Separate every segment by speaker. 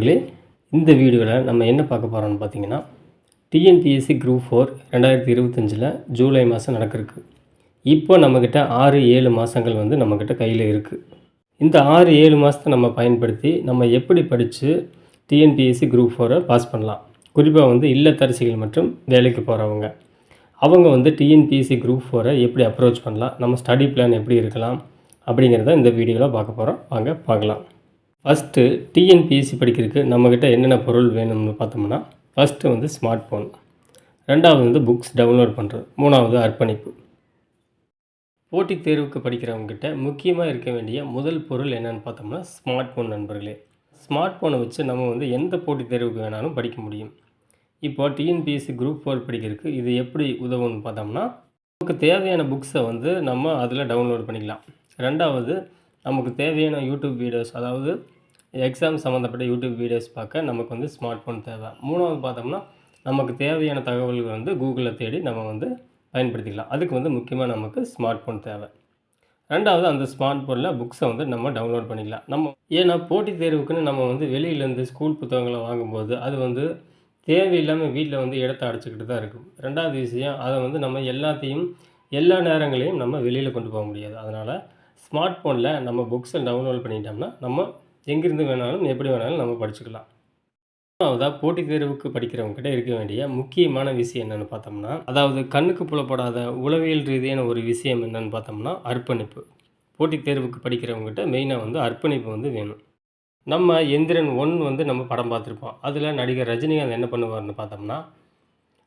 Speaker 1: நண்பர்களே, இந்த வீடியோவில் நம்ம என்ன பார்க்க போகிறோம்னு பார்த்தீங்கன்னா, டிஎன்பிஎஸ்சி குரூப் 4 2025 ஜூலை மாதம் நடக்கிறதுக்கு. இப்போ நம்மக்கிட்ட 6-7 மாதங்கள் வந்து நம்மக்கிட்ட கையில் இருக்குது. இந்த 6-7 மாதத்தை நம்ம பயன்படுத்தி நம்ம எப்படி படித்து டிஎன்பிஎஸ்சி குரூப் 4 பாஸ் பண்ணலாம். குறிப்பாக வந்து இல்லத்தரசிகள் மற்றும் வேலைக்கு போகிறவங்க, அவங்க வந்து டிஎன்பிஎஸ்சி குரூப் 4 எப்படி அப்ரோச் பண்ணலாம், நம்ம ஸ்டடி பிளான் எப்படி இருக்கலாம் அப்படிங்கிறத இந்த வீடியோவில் பார்க்க போகிறோம். வாங்க பார்க்கலாம். ஃபஸ்ட்டு டிஎன்பிஎஸ்சி படிக்கிறதுக்கு நம்மக்கிட்ட என்னென்ன பொருள் வேணும்னு பார்த்தோம்னா, ஃபஸ்ட்டு வந்து ஸ்மார்ட் ஃபோன், ரெண்டாவது வந்து புக்ஸ் டவுன்லோட் பண்ணுறது, மூணாவது அர்ப்பணிப்பு. போட்டித் தேர்வுக்கு படிக்கிறவங்ககிட்ட முக்கியமாக இருக்க வேண்டிய முதல் பொருள் என்னென்னு பார்த்தோம்னா ஸ்மார்ட் ஃபோன் நண்பர்களே. ஸ்மார்ட் ஃபோனை வச்சு நம்ம வந்து எந்த போட்டித் தேர்வுக்கு வேணாலும் படிக்க முடியும். இப்போ டிஎன்பிஎஸ்சி குரூப் 4 படிக்கிறதுக்கு இது எப்படி உதவும்னு பார்த்தோம்னா, நமக்கு தேவையான புக்ஸை வந்து நம்ம அதில் டவுன்லோட் பண்ணிக்கலாம். ரெண்டாவது, நமக்கு தேவையான யூடியூப் வீடியோஸ், அதாவது எக்ஸாம் சம்மந்தப்பட்ட யூடியூப் வீடியோஸ் பார்க்க நமக்கு வந்து ஸ்மார்ட் ஃபோன் தேவை. மூணாவது பார்த்தோம்னா, நமக்கு தேவையான தகவல்கள் வந்து கூகுளில் தேடி நம்ம வந்து பயன்படுத்திக்கலாம். அதுக்கு வந்து முக்கியமாக நமக்கு ஸ்மார்ட் ஃபோன் தேவை. ரெண்டாவது, அந்த ஸ்மார்ட் ஃபோனில் புக்ஸை வந்து நம்ம டவுன்லோட் பண்ணிக்கலாம். ஏன்னா போட்டித் தேர்வுக்குன்னு நம்ம வந்து வெளியிலேருந்து ஸ்கூல் புத்தகங்களை வாங்கும்போது அது வந்து தேவையில்லாமல் வீட்டில் வந்து இடத்த அடைச்சிக்கிட்டு தான் இருக்கும். ரெண்டாவது விஷயம், அதை வந்து நம்ம எல்லாத்தையும் எல்லா நேரங்களையும் நம்ம வெளியில் கொண்டு போக முடியாது. அதனால் ஸ்மார்ட் ஃபோனில் நம்ம புக்ஸை டவுன்லோட் பண்ணிட்டோம்னா நம்ம எங்கேருந்து வேணாலும் எப்படி வேணாலும் நம்ம படிச்சுக்கலாம். மூணாவதாக, போட்டித் தேர்வுக்கு படிக்கிறவங்ககிட்ட இருக்க வேண்டிய முக்கியமான விஷயம் என்னென்னு பார்த்தோம்னா, அதாவது கண்ணுக்கு புலப்படாத உளவியல் ரீதியான ஒரு விஷயம் என்னென்னு பார்த்தோம்னா அர்ப்பணிப்பு. போட்டித் தேர்வுக்கு படிக்கிறவங்ககிட்ட மெயினாக வந்து அர்ப்பணிப்பு வந்து வேணும். நம்ம எந்திரன் 1 வந்து நம்ம படம் பார்த்துருப்போம். அதில் நடிகர் ரஜினிகாந்த் என்ன பண்ணுவார்னு பார்த்தோம்னா,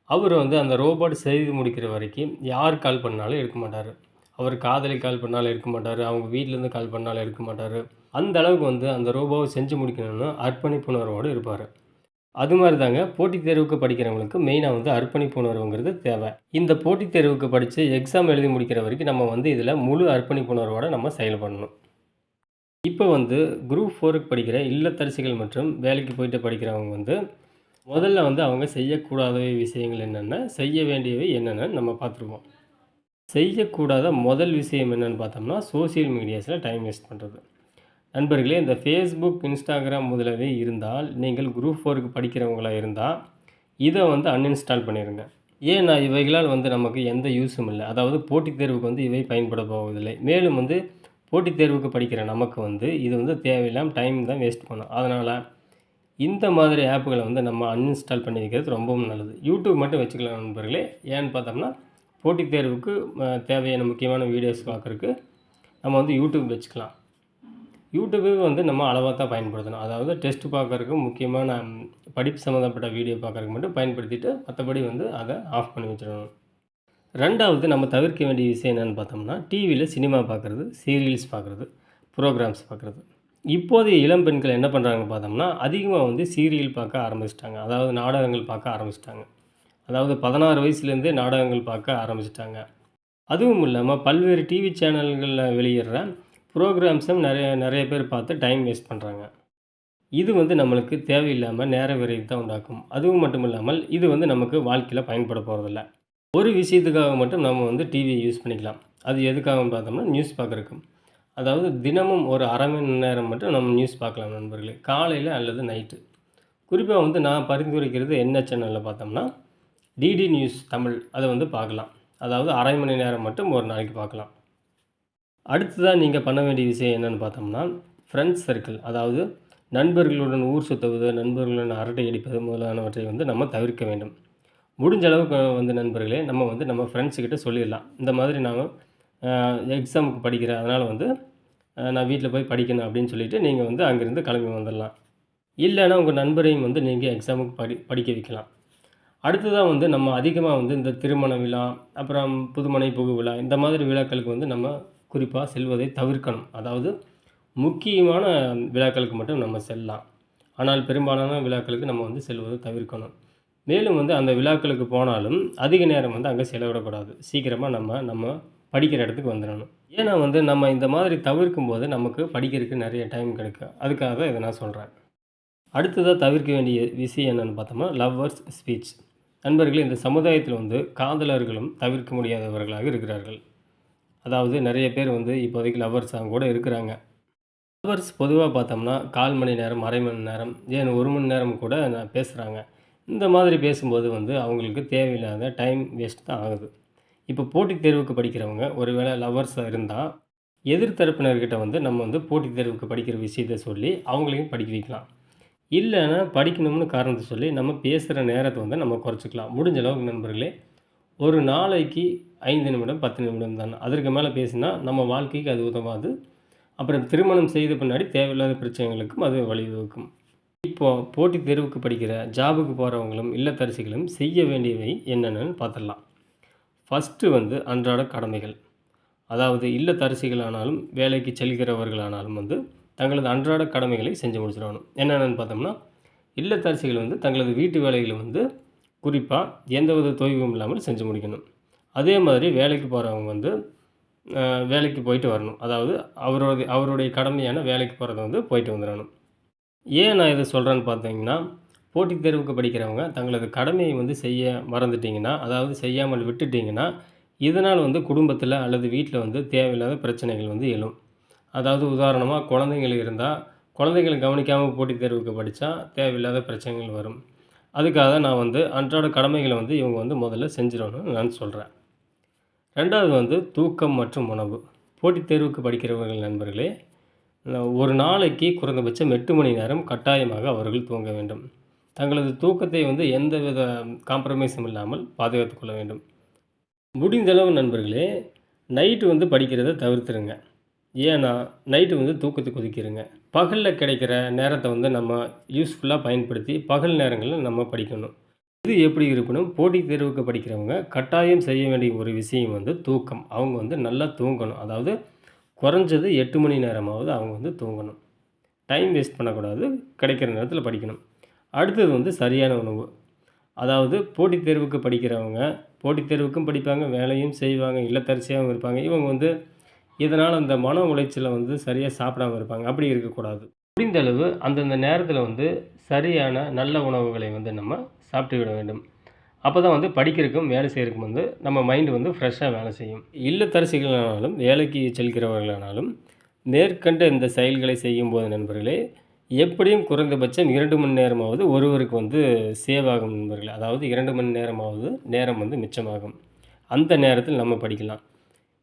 Speaker 1: அவர் வந்து அந்த ரோபோட் செய்து முடிக்கிற வரைக்கும் யார் கால் பண்ணாலும் எடுக்க மாட்டார். அவர் காதலி கால் பண்ணாலும் எடுக்க மாட்டார், அவங்க வீட்டிலேருந்து கால் பண்ணாலும் எடுக்க மாட்டார். அந்த அளவுக்கு வந்து அந்த ரோபோவை செஞ்சு முடிக்கணும்னு அர்ப்பணிப்புணர்வோடு இருப்பார். அது மாதிரி தாங்க போட்டித் தேர்வுக்கு படிக்கிறவங்களுக்கு மெயினாக வந்து அர்ப்பணிப்புணர்வுங்கிறது தேவை. இந்த போட்டித் தேர்வுக்கு படித்து எக்ஸாம் எழுதி முடிக்கிற வரைக்கும் நம்ம வந்து இதில் முழு அர்ப்பணிப்புணர்வோடு நம்ம செயல்படணும். இப்போ வந்து குரூப் 4க்கு படிக்கிற இல்லத்தரசிகள் மற்றும் வேலைக்கு போயிட்டு படிக்கிறவங்க வந்து முதல்ல வந்து அவங்க செய்யக்கூடாத விஷயங்கள் என்னென்ன, செய்ய வேண்டியவை என்னென்னு நம்ம பார்த்துருவோம். செய்யக்கூடாத முதல் விஷயம் என்னென்னு பார்த்தோம்னா, சோசியல் மீடியாஸில் டைம் வேஸ்ட் பண்ணுறது. நண்பர்களே, இந்த ஃபேஸ்புக், இன்ஸ்டாகிராம் முதலவே இருந்தால் நீங்கள் குரூப் 4க்கு படிக்கிறவங்களாக இருந்தால் இதை வந்து அன்இன்ஸ்டால் பண்ணிடுங்க. ஏன்னா இவைகளால் வந்து நமக்கு எந்த யூஸும் இல்லை. அதாவது போட்டித் தேர்வுக்கு வந்து இவை பயன்பட போவதில்லை. மேலும் வந்து போட்டித் தேர்வுக்கு படிக்கிற நமக்கு வந்து இது வந்து தேவையில்லாமல் டைம் தான் வேஸ்ட் பண்ணும். அதனால் இந்த மாதிரி ஆப்புகளை வந்து நம்ம அன்இன்ஸ்டால் பண்ணி வைக்கிறது ரொம்பவும் நல்லது. யூடியூப் மட்டும் வச்சுக்கலாம் நண்பர்களே. ஏன்னு பார்த்தோம்னா, போட்டித் தேர்வுக்கு தேவையான முக்கியமான வீடியோஸ் பார்க்குறதுக்கு நம்ம வந்து யூடியூப் வச்சுக்கலாம். யூடியூபே வந்து நம்ம அளவாக தான் பயன்படுத்தணும். அதாவது டெஸ்ட் பார்க்குறதுக்கு, முக்கியமான படிப்பு சம்மந்தப்பட்ட வீடியோ பார்க்குறதுக்கு மட்டும் பயன்படுத்திட்டு மற்றபடி வந்து அதை ஆஃப் பண்ணி வச்சிடணும். ரெண்டாவது, நம்ம தவிர்க்க வேண்டிய விஷயம் என்னென்னு பார்த்தோம்னா, டிவியில் சினிமா பார்க்குறது, சீரியல்ஸ் பார்க்குறது, ப்ரோக்ராம்ஸ் பார்க்குறது. இப்போதைய இளம் பெண்கள் என்ன பண்ணுறாங்கன்னு பார்த்தோம்னா, அதிகமாக வந்து சீரியல் பார்க்க ஆரம்பிச்சிட்டாங்க. அதாவது நாடகங்கள் பார்க்க ஆரம்பிச்சிட்டாங்க. அதாவது 16 வயசுலேருந்தே நாடகங்கள் பார்க்க ஆரம்பிச்சிட்டாங்க. அதுவும் இல்லாமல் பல்வேறு டிவி சேனல்களில் வெளியிடுற ப்ரோக்ராம்ஸும் நிறைய பேர் பார்த்து டைம் வேஸ்ட் பண்ணுறாங்க. இது வந்து நம்மளுக்கு தேவையில்லாமல் நேர விரயத்தை தான் உண்டாக்கும். அதுவும் மட்டும் இல்லாமல் இது வந்து நமக்கு வாழ்க்கையில் பயன்பட போகிறதில்ல. ஒரு விஷயத்துக்காக மட்டும் நம்ம வந்து டிவியை யூஸ் பண்ணிக்கலாம். அது எதுக்காகன்னு பார்த்தோம்னா நியூஸ் பார்க்குறதுக்கு. அதாவது தினமும் ஒரு அரை மணி நேரம் மட்டும் நம்ம நியூஸ் பார்க்கலாம் நண்பர்களே, காலையில் அல்லது நைட்டு. குறிப்பாக வந்து நான் பரிந்துரைக்கிறது என்ன சேனலில் பார்த்தோம்னா, டிடி நியூஸ் தமிழ், அதை வந்து பார்க்கலாம். அதாவது அரை மணி நேரம் மட்டும் ஒரு நாளைக்கு பார்க்கலாம். அடுத்ததாக நீங்கள் பண்ண வேண்டிய விஷயம் என்னென்னு பார்த்தோம்னா, ஃப்ரெண்ட்ஸ் சர்க்கிள், அதாவது நண்பர்களுடன் ஊர் சுற்றுவது, நண்பர்களுடன் அரட்டை அடிப்பது முதலானவற்றை வந்து நம்ம தவிர்க்க வேண்டும். முடிஞ்ச அளவுக்கு வந்து நண்பர்களே, நம்ம வந்து நம்ம ஃப்ரெண்ட்ஸுக்கிட்ட சொல்லிடலாம். இந்த மாதிரி நான் எக்ஸாமுக்கு படிக்கிறேன், அதனால் வந்து நான் வீட்டில் போய் படிக்கணும் அப்படின்னு சொல்லிவிட்டு நீங்கள் வந்து அங்கேருந்து கிளம்பி வந்துடலாம். இல்லைன்னா உங்கள் நண்பரையும் வந்து நீங்கள் எக்ஸாமுக்கு படிக்க வைக்கலாம். அடுத்ததாக வந்து நம்ம அதிகமாக வந்து இந்த திருமண விழா, அப்புறம் புதுமனை புகு விழா, இந்த மாதிரி விழாக்களுக்கு வந்து நம்ம குறிப்பாக செல்வதை தவிர்க்கணும். அதாவது முக்கியமான விழாக்களுக்கு மட்டும் நம்ம செல்லலாம். ஆனால் பெரும்பாலான விழாக்களுக்கு நம்ம வந்து செல்வதை தவிர்க்கணும். மேலும் வந்து அந்த விழாக்களுக்கு போனாலும் அதிக நேரம் வந்து அங்கே செலவிடக்கூடாது. சீக்கிரமாக நம்ம படிக்கிற இடத்துக்கு வந்துடணும். ஏன்னா வந்து நம்ம இந்த மாதிரி தவிர்க்கும் போது நமக்கு படிக்கிறதுக்கு நிறைய டைம் கிடைக்கும். அதுக்காக தான் இதை நான் சொல்கிறேன். அடுத்ததாக தவிர்க்க வேண்டிய விஷயம் என்னென்னு பார்த்தோம்னா, லவ்வர்ஸ் ஸ்பீச். நண்பர்களே, இந்த சமுதாயத்தில் வந்து காதலர்களும் தவிர்க்க முடியாதவர்களாக இருக்கிறார்கள். அதாவது நிறைய பேர் வந்து இப்போதைக்கு லவ்வர்ஸாக கூட இருக்கிறாங்க. ஹவர்ஸ் பொதுவா பார்த்தோம்னா, 1/4 மணி நேரம், 1/2 மணி நேரம், ஏன் 1 மணி நேரம் கூட பேசுறாங்க. இந்த மாதிரி பேசும்போது வந்து அவங்களுக்கு தேவையில்லாத டைம் வேஸ்ட் தான் ஆகுது. இப்போ போட்டித் தேர்வுக்கு படிக்கிறவங்க, ஒரு வேளை லவ்வர்ஸா இருந்தா, எதிர் தரப்பினர்கிட்ட வந்து நம்ம வந்து போட்டித் தேர்வுக்கு படிக்கிற விஷயத்த சொல்லி, அவங்களையும் படிக்க வைக்கலாம். இல்லன்னா, படிக்கணும்னு காரணத்த சொல்லி, நம்ம பேசுற நேரத்த வந்து நம்ம குறைச்சுக்கலாம். முடிஞ்ச அளவுக்கு நண்பர்களே, ஒரு நாளைக்கு 5 நிமிடம், 10 நிமிடம் தான். அதற்கு மேல பேசினா, நம்ம வாழ்க்கைக்கு அது உதவாது. அப்புறம் திருமணம் செய்த பின்னாடி தேவையில்லாத பிரச்சனைகளுக்கும் அது வழிவகுக்கும். இப்போ போட்டித் தேர்வுக்கு படிக்கிற, ஜாபுக்கு போறவங்களும், இல்லத்தரசிகளும் செய்ய வேண்டியவை என்னென்னன்னு பார்த்துடலாம். ஃபர்ஸ்ட்டு வந்து அன்றாட கடமைகள். அதாவது இல்லத்தரசிகளானாலும், வேலைக்கு செல்கிறவர்களானாலும் வந்து தங்களது அன்றாட கடமைகளை செஞ்சு முடிச்சிடணும். என்னென்னன்னு பார்த்தோம்னா, இல்லத்தரசிகள் வந்து தங்களது வீட்டு வேலைகள வந்து குறிப்பா எந்தவித தொய்வும் இல்லாமல் செஞ்சு முடிக்கணும். அதே மாதிரி வேலைக்கு போறவங்க வந்து வேலைக்கு போயிட்டு வரணும். அதாவது அவருடைய கடமையான வேலைக்கு போறத வந்து போயிட்டு வந்துரணும். ஏன் நான் இத சொல்றேன்னு பார்த்தீங்கன்னா, போட்டித் தேர்வுக்கு படிக்கிறவங்க தங்களது கடமையை வந்து செய்ய மறந்துட்டீங்கன்னா, அதாவது செய்யாமல் விட்டுட்டீங்கன்னா, இதனால் வந்து குடும்பத்தில அல்லது வீட்ல வந்து தேவையில்லாத பிரச்சனைகள் வந்து எழும். அதாவது உதாரணமா குழந்தைகள் இருந்தா, குழந்தைகள கவனிக்காம போட்டித் தேர்வுக்கு படிச்சா தேவையில்லாத பிரச்சனைகள் வரும். அதுக்காக நான் வந்து அன்றாட கடமைகள வந்து இவங்க வந்து முதல்ல செஞ்சிரணும்னு நான் சொல்றேன். 2வது வந்து தூக்கம் மற்றும் உணவு. போட்டித் தேர்வுக்கு படிக்கிறவர்கள் நண்பர்களே, ஒரு நாளைக்கு குறைந்தபட்சம் 8 மணி நேரம் கட்டாயமாக அவர்கள் தூங்க வேண்டும். தங்களது தூக்கத்தை வந்து எந்தவித காம்ப்ரமைஸும் இல்லாமல் பாதுகாத்துக் கொள்ள வேண்டும். முடிந்தளவு நண்பர்களே, நைட்டு வந்து படிக்கிறத தவிர்த்துருங்க. ஏன்னா, நைட்டு வந்து தூக்கத்துக்கு ஒதுக்கிருங்க. பகல்ல கிடைக்கிற நேரத்த வந்து நம்ம யூஸ்ஃபுல்லா பயன்படுத்தி, பகல் நேரங்கள்ல நம்ம படிக்கணும். இது எப்படி இருக்கணும், போட்டித் தேர்வுக்கு படிக்கிறவங்க கட்டாயம் செய்ய வேண்டிய ஒரு விஷயம் வந்து தூக்கம். அவங்க வந்து நல்லா தூங்கணும். அதாவது குறைஞ்சது 8 மணி நேரமாவது அவங்க வந்து தூங்கணும். டைம் வேஸ்ட் பண்ணக்கூடாது. கிடைக்கிற நேரத்தில படிக்கணும். அடுத்தது வந்து சரியான உணவு. அதாவது போட்டித் தேர்வுக்கு படிக்கிறவங்க, போட்டித் தேர்வுக்கும் படிப்பாங்க, வேலையும் செய்வாங்க, இல்லத்தரசியாவும் இருப்பாங்க. இவங்க வந்து இதனால அந்த மன உளைச்சல வந்து சரியா சாப்பிடாம இருப்பாங்க. அப்படி இருக்கக்கூடாது. முடிந்த அளவு அந்தந்த நேரத்தில வந்து சரியான நல்ல உணவுகளை வந்து நம்ம சாப்பிட்டு விட வேண்டும். அப்பதான் வந்து படிக்கிறதுக்கும், வேலை செய்றதுக்கும் வந்து நம்ம மைண்ட் வந்து ஃப்ரெஷ்ஷா வேலை செய்யும். இல்லத்தரசிகளானாலும், வேலைக்கு செல்கிறவர்களானாலும், மேற்கண்ட இந்த செயல்களை செய்யும்போது நண்பர்களே, எப்படியும் குறைந்தபட்சம் 2 மணி நேரமாவது ஒருவருக்கு வந்து சேவ் ஆகும் நண்பர்களே. அதாவது 2 மணி நேரமாவது நேரம் வந்து மிச்சமாகும். அந்த நேரத்தில் நம்ம படிக்கலாம்.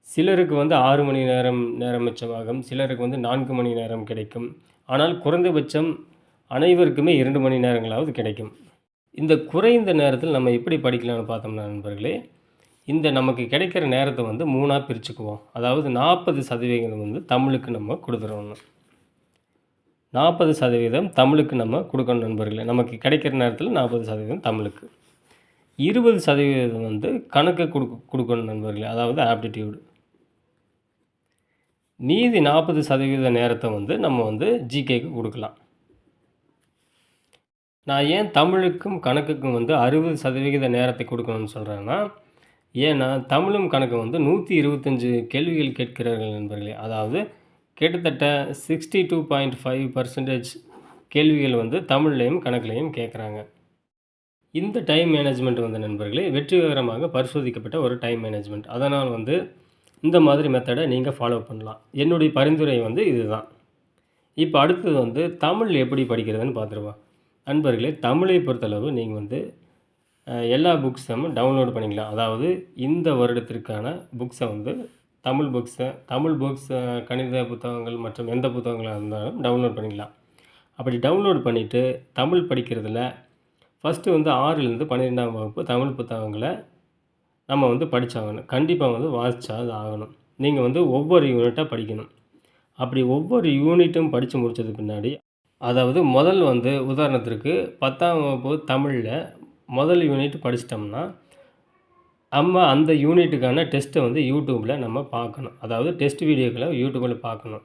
Speaker 1: சிலருக்கு வந்து 6 மணி நேரம் மிச்சமாகும். சிலருக்கு வந்து 4 மணி நேரம் கிடைக்கும். ஆனால் குறைந்தபட்சம் அனைவருக்குமே 2 மணி நேரங்களாவது கிடைக்கும். இந்த குறைந்த நேரத்தில் நம்ம எப்படி படிக்கலாம்னு பார்த்தோம்னா நண்பர்களே, இந்த நமக்கு கிடைக்கிற நேரத்த வந்து 3ஆ பிரிச்சுக்குவோம். அதாவது 40% வந்து தமிழுக்கு நம்ம குடுத்துறணும். 40% தமிழுக்கு நம்ம குடுக்கணும் நண்பர்களே. நமக்கு கிடைக்கிற நேரத்தில 40% தமிழுக்கு. 20% வந்து கணக்கு குடுக்கணும் நண்பர்களே. அதாவது ஆப்டிட்யூட். மீதி 40% நேரத்த வந்து நம்ம வந்து ஜிகேக்கு குடுக்கலாம். நான் ஏன் தமிழுக்கும், கணக்குக்கும் வந்து 60% நேரத்தை குடுக்கணும்னு சொல்றேன்னா, ஏன்னா தமிழும், கணக்கும் வந்து 125 கேள்விகள் கேட்கிறார்கள் நண்பர்களே. அதாவது கிட்டத்தட்ட 62.5% கேள்விகள் வந்து தமிழ்லயும், கணக்குலயும் கேட்குறாங்க. இந்த டைம் மேனேஜ்மெண்ட் வந்து நண்பர்களே வெற்றிகரமாக பரிசோதிக்கப்பட்ட ஒரு டைம் மேனேஜ்மெண்ட். அதனால் வந்து இந்த மாதிரி மெத்தட நீங்க ஃபாலோ பண்ணலாம். என்னுடைய பரிந்துரை வந்து இதுதான். இப்ப அடுத்தது வந்து தமிழ் எப்படி படிக்கிறதுன்னு பார்த்துருவோம். நண்பர்களே, தமிழை பொறுத்தளவு நீங்க வந்து எல்லா புக்ஸும் டவுன்லோட் பண்ணிக்கலாம். அதாவது இந்த வருடத்திற்கான புக்ஸ வந்து தமிழ் புக்ஸ், கணித புத்தகங்கள் மற்றும் எந்த புத்தகங்களா இருந்தாலும் டவுன்லோட் பண்ணிக்கலாம். அப்படி டவுன்லோட் பண்ணிட்டு, தமிழ் படிக்கிறதுல ஃபர்ஸ்ட்டு வந்து 6லேருந்து 12ஆம் வகுப்பு தமிழ் புத்தகங்கள நம்ம வந்து படிச்சாகணும். கண்டிப்பா வந்து வாசிச்சா அது ஆகணும். நீங்க வந்து ஒவ்வொரு யூனிட்டா படிக்கணும். அப்படி ஒவ்வொரு யூனிட்டும் படிச்சு முடிச்சது பின்னாடி, அதாவது முதல் வந்து உதாரணத்திற்கு 10ஆம் வகுப்பு தமிழ்ல முதல் யூனிட் படிச்சிட்டோம்னா, நம்ம அந்த யூனிட்டுக்கான டெஸ்ட்ட வந்து யூடியூப்ல நம்ம பார்க்கணும். அதாவது டெஸ்ட் வீடியோக்கள யூடியூப்ல பார்க்கணும்.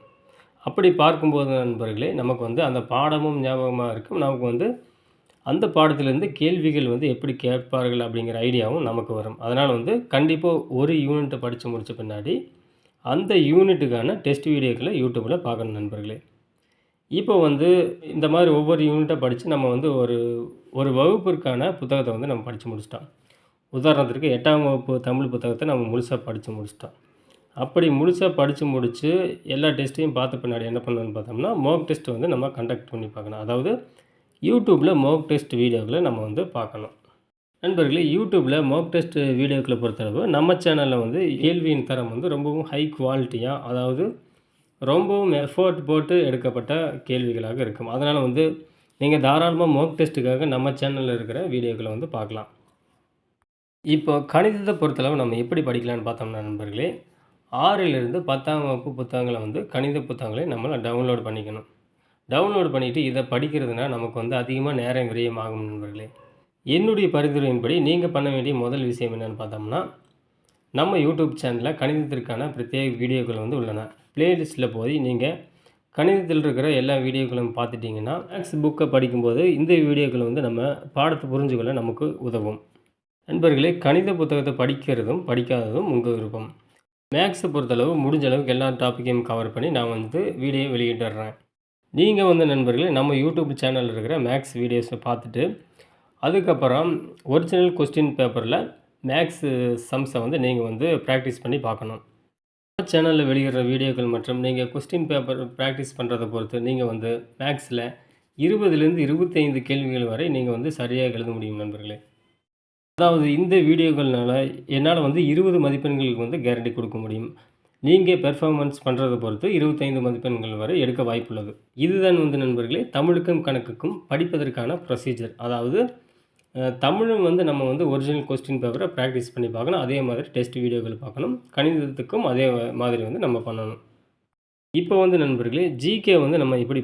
Speaker 1: அப்படி பார்க்கும்போது நண்பர்களே, நமக்கு வந்து அந்த பாடமும் ஞாபகமா இருக்கும். நமக்கு வந்து அந்த பாடத்திலிருந்து கேள்விகள் வந்து எப்படி கேட்பார்கள் அப்படிங்கிற ஐடியாவும் நமக்கு வரும். அதனால வந்து கண்டிப்பா ஒரு யூனிட்ட படிச்சு முடிச்ச பின்னாடி, அந்த யூனிட்டுக்கான டெஸ்ட் வீடியோக்கள யூடியூப்ல பார்க்கணும் நண்பர்களே. இப்போ வந்து இந்த மாதிரி ஒவ்வொரு யூனிட்டா படிச்சு நம்ம வந்து ஒரு ஒரு வகுப்பிற்கான புத்தகத்த வந்து நம்ம படிச்சு முடிச்சுட்டோம். உதாரணத்திற்கு 8ஆம் வகுப்பு தமிழ் புத்தகத்த நம்ம முழுசா படிச்சு முடிச்சுட்டோம். அப்படி முழுசா படித்து முடித்து எல்லா டெஸ்ட்டையும் பார்த்த பின்னாடி என்ன பண்ணணும்னு பார்த்தோம்னா, மாக் டெஸ்ட் வந்து நம்ம கண்டக்ட் பண்ணி பார்க்கணும். அதாவது யூடியூப்பில் மாக் டெஸ்ட் வீடியோக்களை நம்ம வந்து பார்க்கணும். நண்பர்களே, யூடியூப்பில் மாக் டெஸ்ட் வீடியோக்களை பொறுத்தளவு நம்ம சேனலில் வந்து கேள்வியின் தரம் வந்து ரொம்பவும் ஹை குவாலிட்டியாக, அதாவது ரொம்பவும் எஃபோர்ட் போட்டு எடுக்கப்பட்ட கேள்விகளாக இருக்கும். அதனால் வந்து நீங்கள் தாராளமாக மாக் டெஸ்ட்டுக்காக நம்ம சேனலில் இருக்கிற வீடியோக்களை வந்து பார்க்கலாம். இப்போ கணிதத்தை பொறுத்தளவு நம்ம எப்படி படிக்கலான்னு பார்த்தோம்னா நண்பர்களே, 6லிருந்து 10ஆம் வகுப்பு புத்தகங்களை வந்து கணித புத்தகங்களை நம்ம டவுன்லோட் பண்ணிக்கணும். டவுன்லோட் பண்ணிவிட்டு இதை படிக்கிறதுனா நமக்கு வந்து அதிகமாக நேரம் விரயமாகும் நண்பர்களே. என்னுடைய பரிந்துரையின்படி நீங்கள் பண்ண வேண்டிய முதல் விஷயம் என்னென்னு பார்த்தோம்னா, நம்ம யூடியூப் சேனலில் கணிதத்திற்கான பிரத்யேக வீடியோக்கள் வந்து உள்ளன. ப்ளேலிஸ்ட்டில் போய் நீங்கள் கணிதத்தில் இருக்கிற எல்லா வீடியோக்களும் பார்த்துட்டிங்கன்னா, மேக்ஸ் புக்கை படிக்கும்போது இந்த வீடியோக்கள் வந்து நம்ம பாடத்தை புரிஞ்சுக்கொள்ள நமக்கு உதவும். நண்பர்களே, கணித புத்தகத்தை படிக்கிறதும் படிக்காததும் உங்கள் விருப்பம். மேக்ஸை பொறுத்தளவு முடிஞ்ச அளவுக்கு எல்லா டாப்பிக்கையும் கவர் பண்ணி நான் வந்து வீடியோ வெளியிட்டுறேன். நீங்கள் வந்து நண்பர்களே நம்ம யூடியூப் சேனலில் இருக்கிற மேக்ஸ் வீடியோஸை பார்த்துட்டு, அதுக்கப்புறம் ஒரிஜினல் கொஸ்டின் பேப்பரில் மேக்ஸு சம்ஸை வந்து நீங்கள் வந்து ப்ராக்டிஸ் பண்ணி பார்க்கணும். சேனலில் வெளியிடுற வீடியோக்கள் மற்றும் நீங்கள் கொஸ்டின் பேப்பர் ப்ராக்டிஸ் பண்ணுறதை பொறுத்து நீங்கள் வந்து மேக்ஸில் 20லேருந்து 25 கேள்விகள் வரை நீங்கள் வந்து சரியாக எழுத முடியும் நண்பர்களே. அதாவது இந்த வீடியோக்கள்னால என்னால் வந்து 20 மதிப்பெண்களுக்கு வந்து கேரண்டி கொடுக்க முடியும். நீங்கள் பெர்ஃபார்மன்ஸ் பண்ணுறதை பொறுத்து 25 மதிப்பெண்கள் வரை எடுக்க வாய்ப்புள்ளது. இதுதான் வந்து நண்பர்களே தமிழுக்கும் கணக்குக்கும் படிப்பதற்கான ப்ரொசீஜர். அதாவது தமிழும் வந்து நம்ம வந்து ஒரிஜினல் கொஸ்டின் பேப்பரை ப்ராக்டிஸ் பண்ணி பார்க்கணும். அதே மாதிரி டெஸ்ட் வீடியோக்கள் பார்க்கணும். கணிதத்துக்கும் அதே மாதிரி வந்து நம்ம பண்ணணும். இப்போ வந்து நண்பர்களே ஜிகே வந்து நம்ம எப்படி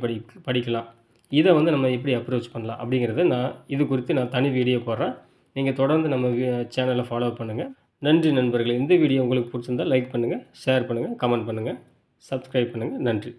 Speaker 1: படிக்கலாம், இதை வந்து நம்ம எப்படி அப்ரோச் பண்ணலாம் அப்படிங்கிறத இது குறித்து நான் தனி வீடியோ போடுறேன். நீங்கள் தொடர்ந்து நம்ம சேனலை ஃபாலோ பண்ணுங்கள். நன்றி நண்பர்களே. இந்த வீடியோ உங்களுக்கு பிடிச்சிருந்தால் லைக் பண்ணுங்கள், ஷேர் பண்ணுங்கள், கமெண்ட் பண்ணுங்கள், சப்ஸ்கிரைப் பண்ணுங்கள். நன்றி.